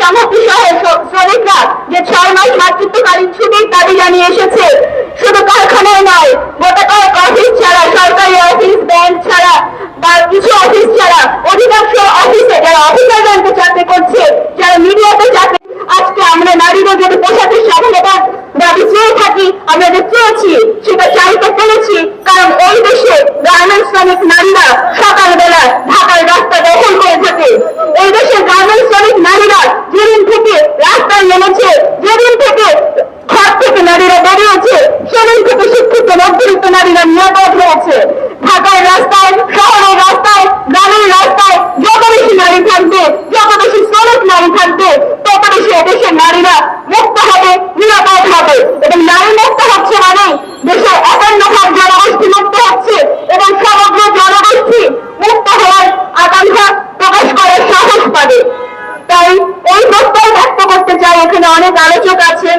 সামগ্রী সহ শ্রমিকরা যে 6 মাস মাতৃত্বকালীন ছুটির দাবি জানিয়ে এসেছে, শুধু কারখানায় নয়, গোটা কয়েক অফিস ছাড়া, সরকারি অফিস, ব্যাংক ছাড়া বা কিছু অফিস ছাড়া অধিকাংশ অফিসে যারা অফিসারগণকে চাকরি করছে, যারা মিডিয়াতে চাকরি, আজকে আমরা নারীদের যদি পোশাকের স্বাধীনতার দাবি চেয়ে থাকি, আমরা যে চেয়েছি সেটা চাইতে পেরেছি, কারণ এই দেশে গার্মেন্টস শ্রমিক নারীরা সকালবেলা ঢাকার রাস্তা দখল করে থাকে। এই দেশের গার্মেন্টস শ্রমিক নারীরা যেদিন থেকে রাস্তায় নেমেছে, যেদিন থেকে ঘর থেকে নারীরা বেরিয়েছে, সেদিন থেকে শিক্ষিত মধ্যবিত্ত নারীরা নিরাপদ হয়েছে। ঢাকার রাস্তায়, শহরের রাস্তায়, গ্রামের রাস্তায় যত বেশি নারী থাকবে, যত বেশি শ্রমিক নারী থাকবে, তত বেশি এদেশের নারীরা মুক্ত হবে, নিরাপদ হবে। এবং নারী মুক্ত হচ্ছে মানে দেশের 51 ভাগ জনগোষ্ঠী মুক্ত হচ্ছে এবং সমগ্র জনগোষ্ঠী মুক্ত হওয়ার আকাঙ্ক্ষা প্রকাশ করার সাহস পাবে। তাই এই প্রত্যয় ব্যক্ত করতে চাই। এখানে অনেক আলোচক আছেন,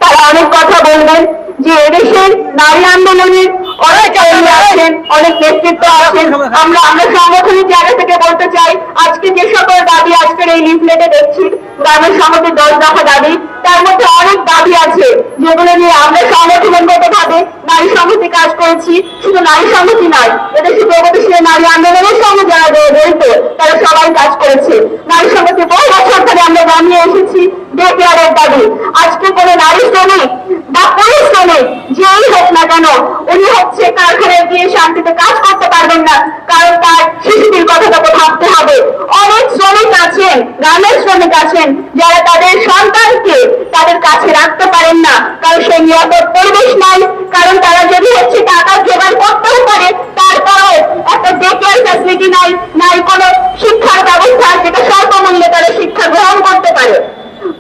তারা অনেক কথা বলবেন যে এদেশের নারী আন্দোলনের অনেক কর্মী আছেন, অনেক নেতৃত্ব আছেন। আমরা সংগঠনের জায়গা থেকে বলতে চাই, আজকে যে সকল দাবি আজকের এই লিফলেটে দেখছি, গ্রামের সমিতির 10 দফা দাবি, তার মধ্যে অনেক দাবি আছে যেগুলো নিয়ে আমরা সংগঠনগত ভাবে নারী সমিতি কাজ করেছি। শুধু নারী সমিতি নয়, এদেশে প্রগতিশীল নারী আন্দোলনের সঙ্গে যারা জড়িত তারা সবাই কাজ করেছে। নারী সমিতি বহু বছর ধরে আমরা জানিয়ে এসেছি ডে কেয়ারের দাবি। আজকে কোনো নারী শ্রমিক বা পুরুষ শ্রমিক যেই হোক না কেন, উনি হচ্ছে কারখানায় গিয়ে শান্তিতে কাজ করতে পারবেন না, কারণ তার শিশুটির কথাটা তো ভাবতে হবে। অনেক শ্রমিক আছেন, গার্মেন্টস শ্রমিক আছেন, যারা তাদের সন্তানকে তাদের কাছে রাখতে পারেন না, কারণ সেই নিরাপদ পরিবেশ নাই, কারণ তারা যদি হচ্ছে টাকা জোগাড় করতেও পারে, তারপরেও একটা ডে কেয়ার ফ্যাসিলিটি নাই, নাই কোনো শিক্ষার ব্যবস্থা যেটা স্বল্প মূল্যে তারা শিক্ষা গ্রহণ করতে পারে।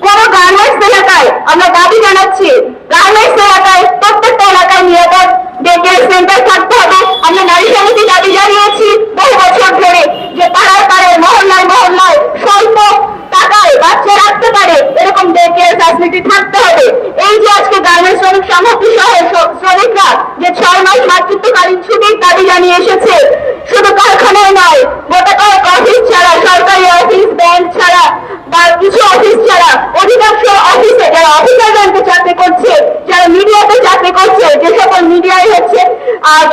কোন গার্মেন্টস এলাকায় আমরা দাবি জানাচ্ছি, গার্মেন্টস এলাকায় প্রত্যেকটা এলাকায় নিরাপদ ডে কেয়ার সেন্টার থাকতে হবে। আমরা নারী সমিতি দাবি জানিয়েছি বহু বছর ধরে যে পাড়ায় পাড়ায়, মহল্লায় মহল্লায় স্বল্প টাকায় বাচ্চা রাখতে পারে এরকম ডে কেয়ার ফ্যাসিলিটি থাকতে হবে। এই যে আজকে গার্মেন্টস শ্রমিক সামগ্রী সহ শ্রমিকরা যে 6 মাস মাতৃত্বকালীন ছুটির দাবি জানিয়ে এসেছে, শুধু কারখানায় নয়, গোটা কয়েক অফিস ছাড়া, সরকারি অফিস, ব্যাংক ছাড়া বা কিছু অফিস ছাড়া অধিকাংশ অফিসে যারা অফিসারগণকে চাকরি করছে, যারা মিডিয়াতে চাকরি করছে, যে সকল মিডিয়ায় হচ্ছে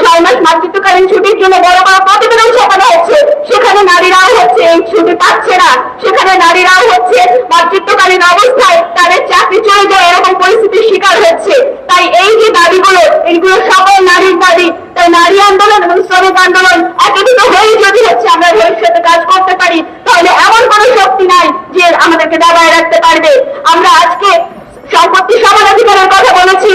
6 মাস মাতৃত্বকালীন ছুটির জন্য বড় বড় প্রতিবেদন ছাপানো হচ্ছে, সেখানে নারীরাও হচ্ছে এই ছুটি পাচ্ছে না, সেখানে নারীরাও হচ্ছে মাতৃত্বকালীন অবস্থায় তাদের চাকরি চলে যায়, এরকম পরিস্থিতির শিকার হচ্ছে। তাই এই যে দাবিগুলো, এইগুলো সকল নারীর দাবি। তাই নারী আন্দোলন এবং শ্রমিক আন্দোলন একত্রিত হয়ে যদি হচ্ছে আমরা ভবিষ্যতে কাজ করতে পারি, তাহলে এমন কোন শক্তি নাই যে আমাদেরকে দাবায় রাখতে পারবে। আমরা আজকে সম্পত্তি সমান অধিকারের কথা বলেছি,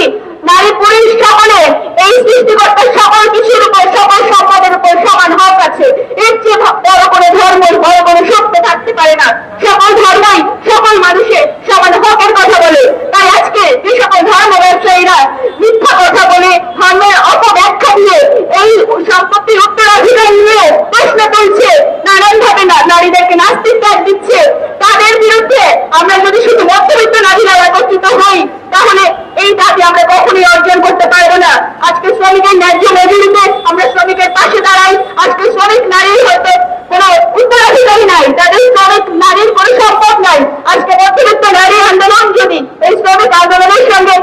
নারী পুরুষ সকলের এই সৃষ্টিকর্তার সকল কিছুর উপর, সকল সম্পদের উপর সমান হক আছে। এর চেয়ে বড় কোনো ধর্ম, বড় কোনো শক্তি থাকতে পারে না। সকল ধর্মই সকল মানুষের সমান হকের কথা বলে। তাই আজকে যে সকল ধর্ম ব্যবসায়ীরা মিথ্যা কথা বলে, ধর্মের অপব্যাখ্যা দিয়ে এই সম্পত্তির উত্তরাধিকার নিয়ে প্রশ্ন তুলছে, নানান ভাবে নারীদেরকে নাস্তিক ডাক দিচ্ছে, তাদের বিরুদ্ধে আমরা যদি শুধু মধ্যবিত্ত নারীরা একত্রিত হই, তাহলে এই দাবি আমরা কখনোই অর্জন করতে পারবো না। আজকে শ্রমিকের ন্যায্য মজুরিতে আমরা শ্রমিকের পাশে দাঁড়াই। আজকে শ্রমিক নারীর হয়তো কোনো উত্তরাধিকারী নাই, তাদের শ্রমিক নারীর কোনো সম্পদ নাই। আজকে মধ্যবিত্ত নারী আন্দোলন যদি এই শ্রমিক আন্দোলনের সঙ্গে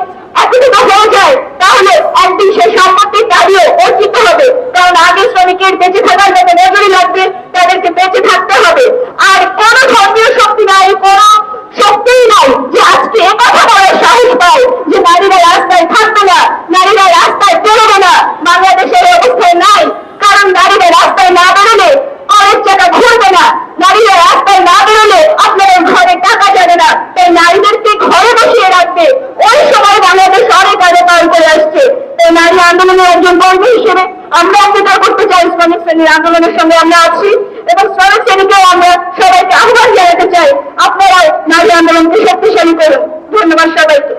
একত্রিত হয়ে যায়, তাহলে একদিন সেই সম্পত্তির দাবিও অর্জিত হবে। কারণ আগে শ্রমিকের বেঁচে থাকার মতো মজুরি লাগবে, তাদেরকে বেঁচে থাকতে হবে। আর কোন ধর্মীয় শক্তি নাই, কোন শক্তিই নাই যে আজকে একথা বলার সাহস পায় যে নারীরা রাস্তায় থাকবে না, নারীরা রাস্তায় বেরোবে না। বাংলাদেশের অবস্থায় নাই, কারণ নারীরা রাস্তায় না বেরোলে কলেজ টাকা ঘুরবে না, নারীরা রাস্তায় না বেরোলে আপনার ঘরে টাকা যাবে না। তাই নারীদেরকে ঘরে বসিয়ে রাখবে। ওই সময় বাংলাদেশ অনেক আগে পার করে আসছে। তাই নারী আন্দোলনের একজন কর্মী হিসেবে আমরা অঙ্গীকার করতে চাই, শ্রমিক শ্রেণীর আন্দোলনের সঙ্গে আমরা আছি এবং শ্রমিক শ্রেণীকেও আমরা সবাইকে আহ্বান জানাতে চাই, আপনারাও নারী আন্দোলনকে শক্তিশালী করুন। ধন্যবাদ সবাইকে।